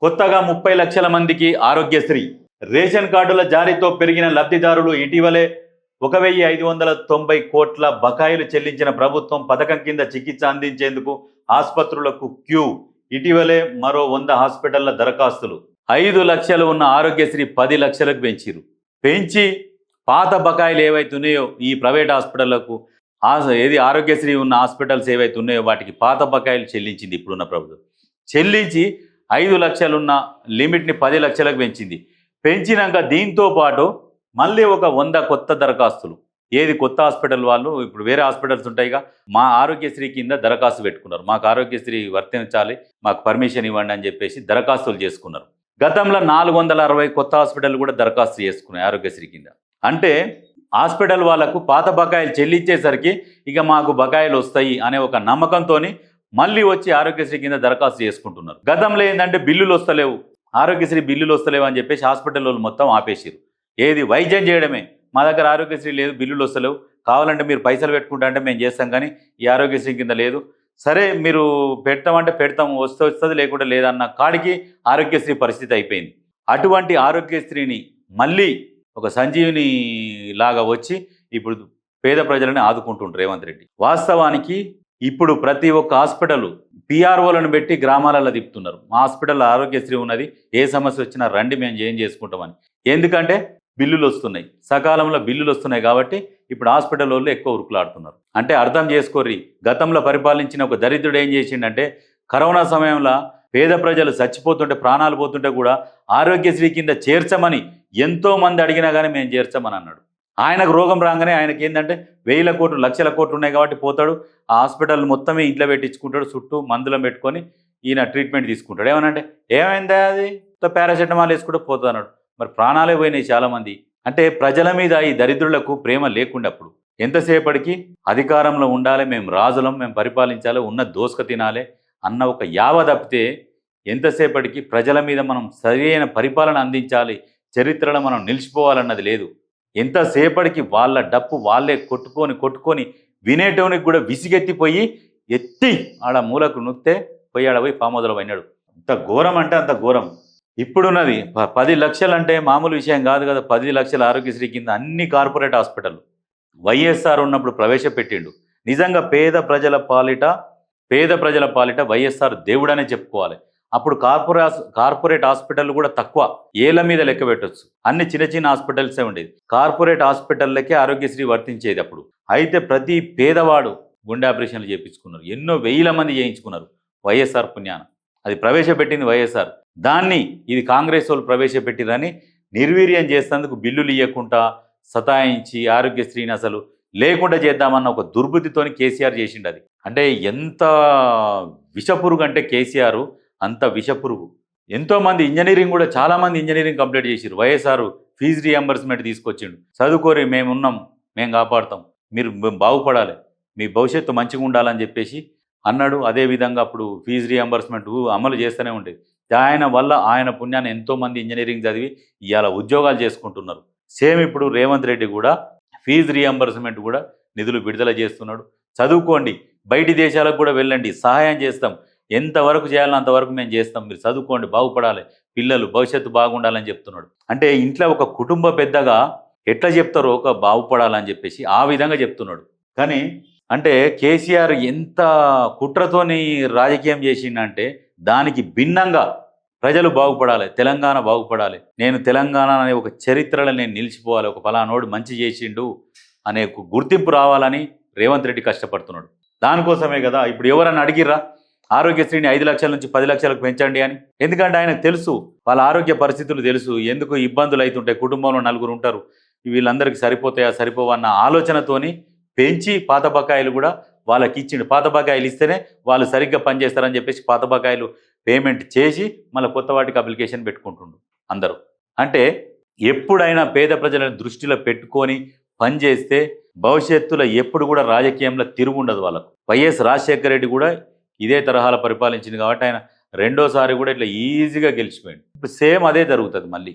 కొత్తగా 30 లక్షల మందికి ఆరోగ్యశ్రీ రేషన్ కార్డుల జారీతో పెరిగిన లబ్ధిదారులు ఇటీవలే 1590 కోట్ల బకాయిలు చెల్లించిన ప్రభుత్వం పథకం కింద చికిత్స అందించేందుకు ఆసుపత్రులకు క్యూ. ఇటీవలే మరో 100 హాస్పిటళ్ల దరఖాస్తులు. 5 లక్షలు ఉన్న ఆరోగ్యశ్రీ 10 లక్షలకు పెంచి పాత బకాయిలు ఏవైతున్నాయో ఈ ప్రైవేట్ హాస్పిటళ్లకు ఆరోగ్యశ్రీ ఉన్న హాస్పిటల్స్ ఏవైతే ఉన్నాయో వాటికి పాత బకాయిలు చెల్లించింది ఇప్పుడున్న ప్రభుత్వం. చెల్లించి 5 లక్షలున్న లిమిట్ని 10 లక్షలకు పెంచినాక దీంతో పాటు మళ్ళీ ఒక 100 కొత్త దరఖాస్తులు. కొత్త హాస్పిటల్ వాళ్ళు ఇప్పుడు వేరే హాస్పిటల్స్ ఉంటాయిగా, మా ఆరోగ్యశ్రీ కింద దరఖాస్తు పెట్టుకున్నారు, మాకు ఆరోగ్యశ్రీ వర్తించాలి, మాకు పర్మిషన్ ఇవ్వండి అని చెప్పేసి దరఖాస్తులు చేసుకున్నారు. గతంలో 460 కొత్త హాస్పిటల్ కూడా దరఖాస్తు చేసుకున్నాయి ఆరోగ్యశ్రీ కింద. అంటే హాస్పిటల్ వాళ్ళకు పాత బకాయిలు చెల్లించేసరికి ఇక మాకు బకాయిలు వస్తాయి అనే ఒక నమ్మకంతో మళ్ళీ వచ్చి ఆరోగ్యశ్రీ కింద దరఖాస్తు చేసుకుంటున్నారు. గతంలో ఏంటంటే బిల్లులు వస్తలేవు, ఆరోగ్యశ్రీ బిల్లులు వస్తలేవు అని చెప్పేసి హాస్పిటల్ వాళ్ళు మొత్తం ఆపేసారు. వైద్యం చేయడమే, మా దగ్గర ఆరోగ్యశ్రీ లేదు, బిల్లులు వస్తలేవు, కావాలంటే మీరు పైసలు పెట్టుకుంటా అంటే మేము చేస్తాం కానీ ఈ ఆరోగ్యశ్రీ కింద లేదు. సరే మీరు పెడతామంటే పెడతాం, వస్తుంది లేకుంటే లేదన్న కాడికి ఆరోగ్యశ్రీ పరిస్థితి అయిపోయింది. అటువంటి ఆరోగ్యశ్రీని మళ్ళీ ఒక సంజీవిని లాగా వచ్చి ఇప్పుడు పేద ప్రజలని ఆదుకుంటుంటారు రేవంత్ రెడ్డి. వాస్తవానికి ఇప్పుడు ప్రతి ఒక్క హాస్పిటల్ పిఆర్ఓలను పెట్టి గ్రామాలలో తిప్పుతున్నారు. మా హాస్పిటల్లో ఆరోగ్యశ్రీ ఉన్నది, ఏ సమస్య వచ్చినా రండి మేము ఏం చేసుకుంటామని. ఎందుకంటే బిల్లులు వస్తున్నాయి, సకాలంలో బిల్లులు వస్తున్నాయి కాబట్టి ఇప్పుడు హాస్పిటల్ వాళ్ళు ఎక్కువ ఉరుకులాడుతున్నారు. అంటే అర్థం చేసుకోర్రి, గతంలో పరిపాలించిన ఒక దరిద్రుడు ఏం చేసిండంటే కరోనా సమయంలో పేద ప్రజలు చచ్చిపోతుంటే, ప్రాణాలు పోతుంటే కూడా ఆరోగ్యశ్రీ కింద చేర్చమని ఎంతోమంది అడిగినా కానీ మేము చేర్చమని అన్నాడు. ఆయనకు రోగం రాగానే ఆయనకి ఏంటంటే 1000 కోట్లు 1,00,000 కోట్లు ఉన్నాయి కాబట్టి పోతాడు, ఆ హాస్పిటల్ మొత్తమే ఇంట్లో పెట్టించుకుంటాడు, చుట్టూ మందులం పెట్టుకొని ఈయన ట్రీట్మెంట్ తీసుకుంటాడు. ఏమనంటే ఏమైందా అది పారాసెటమాల్ వేసుకుంటూ పోతుంది అన్నాడు. మరి ప్రాణాలే పోయినాయి చాలామంది. అంటే ప్రజల మీద ఈ దరిద్రులకు ప్రేమ లేకుండా అప్పుడు ఎంతసేపటికి అధికారంలో ఉండాలి, మేము రాజులం, మేము పరిపాలించాలి, ఉన్న దోసుక తినాలి అన్న ఒక యావ తప్పితే ఎంతసేపటికి ప్రజల మీద మనం సరైన పరిపాలన అందించాలి, చరిత్రలో మనం నిలిచిపోవాలన్నది లేదు. ఎంతసేపటికి వాళ్ళ డప్పు వాళ్ళే కొట్టుకొని వినేటోనికి కూడా విసిగెత్తిపోయి ఎత్తి ఆడ మూలకు నొక్కితే పోయి ఆడ పోయి పామోదలు అయినాడు. అంత ఘోరం అంటే అంత ఘోరం ఇప్పుడున్నది. 10 లక్షలు అంటే మామూలు విషయం కాదు కదా. 10 లక్షల ఆరోగ్యశ్రీ కింద అన్ని కార్పొరేట్ హాస్పిటల్ వైఎస్ఆర్ ఉన్నప్పుడు ప్రవేశపెట్టిండు. నిజంగా పేద ప్రజల పాలిట వైఎస్ఆర్ దేవుడనే చెప్పుకోవాలి. అప్పుడు కార్పొరేట్ హాస్పిటల్ కూడా తక్కువ, ఏళ్ళ మీద లెక్క పెట్టవచ్చు. అన్ని చిన్న హాస్పిటల్సే ఉండేది. కార్పొరేట్ హాస్పిటల్లకే ఆరోగ్యశ్రీ వర్తించేది అప్పుడు. అయితే ప్రతి పేదవాడు గుండె ఆపరేషన్లు చేయించుకున్నారు, ఎన్నో 1000 మంది చేయించుకున్నారు వైఎస్ఆర్ పుణ్యాన. అది ప్రవేశపెట్టింది వైఎస్ఆర్. దాన్ని ఇది కాంగ్రెస్ వాళ్ళు ప్రవేశపెట్టిరని నిర్వీర్యం చేసేందుకు బిల్లులు ఇవ్వకుండా సతాయించి ఆరోగ్యశ్రీని అసలు లేకుండా చేద్దామన్న ఒక దుర్బుద్ధితోని కేసీఆర్ చేసిండు. అది అంటే ఎంత విషపురుగు అంటే కేసీఆర్ అంత విషపురుగు. ఎంతోమంది ఇంజనీరింగ్ కూడా చాలామంది ఇంజనీరింగ్ కంప్లీట్ చేసిరు. వైఎస్ఆర్ ఫీజు రీఎంబర్స్మెంట్ తీసుకొచ్చిండు. చదువుకోరి, మేమున్నాం, మేము కాపాడుతాం, మీరు బాగుపడాలి, మీ భవిష్యత్తు మంచిగా ఉండాలని చెప్పేసి అన్నాడు. అదేవిధంగా అప్పుడు ఫీజు రీఎంబర్స్మెంట్ అమలు చేస్తూనే ఉండేది. ఆయన వల్ల ఆయన పుణ్యాన్ని ఎంతోమంది ఇంజనీరింగ్ చదివి ఇవాళ ఉద్యోగాలు చేసుకుంటున్నారు. సేమ్ ఇప్పుడు రేవంత్ రెడ్డి కూడా ఫీజు రీఎంబర్స్మెంట్ కూడా నిధులు విడుదల చేస్తున్నాడు. చదువుకోండి, బయటి దేశాలకు కూడా వెళ్ళండి, సహాయం చేస్తాం, ఎంతవరకు చేయాలో అంతవరకు మేము చేస్తాం, మీరు చదువుకోండి, బాగుపడాలి, పిల్లలు భవిష్యత్తు బాగుండాలని చెప్తున్నాడు. అంటే ఇంట్లో ఒక కుటుంబ పెద్దగా ఎట్లా చెప్తారో ఒక బాగుపడాలని చెప్పేసి ఆ విధంగా చెప్తున్నాడు. కానీ అంటే కేసీఆర్ ఎంత కుట్రతోని రాజకీయం చేసిండంటే దానికి భిన్నంగా ప్రజలు బాగుపడాలి, తెలంగాణ బాగుపడాలి, నేను తెలంగాణ అనే ఒక చరిత్రలో నేను నిలిచిపోవాలి, ఒక ఫలానోడు మంచి చేసిండు అనే గుర్తింపు రావాలని రేవంత్ రెడ్డి కష్టపడుతున్నాడు. దానికోసమే కదా ఇప్పుడు ఎవరన్నా అడిగిర్రా ఆరోగ్యశ్రీని 5 లక్షల నుంచి 10 లక్షలకు పెంచండి అని. ఎందుకంటే ఆయనకు తెలుసు, వాళ్ళ ఆరోగ్య పరిస్థితులు తెలుసు, ఎందుకు ఇబ్బందులు అవుతుంటాయి, కుటుంబంలో 4 ఉంటారు, వీళ్ళందరికీ సరిపోతాయా సరిపోవా అన్న ఆలోచనతోని పెంచి పాత బకాయిలు కూడా వాళ్ళకి ఇచ్చిండు. పాత బకాయిలు ఇస్తేనే వాళ్ళు సరిగ్గా పనిచేస్తారని చెప్పేసి పాత బకాయిలు పేమెంట్ చేసి మళ్ళీ కొత్త వాటికి అప్లికేషన్ పెట్టుకుంటుండు అందరూ. అంటే ఎప్పుడైనా పేద ప్రజలను దృష్టిలో పెట్టుకొని పనిచేస్తే భవిష్యత్తులో ఎప్పుడు కూడా రాజకీయంలో తిరుగుండదు వాళ్ళకు. వైఎస్ రాజశేఖర రెడ్డి కూడా ఇదే తరహాలో పరిపాలించింది కాబట్టి ఆయన రెండోసారి కూడా ఇట్లా ఈజీగా గెలిచిపోయింది. ఇప్పుడు సేమ్ అదే జరుగుతుంది మళ్ళీ.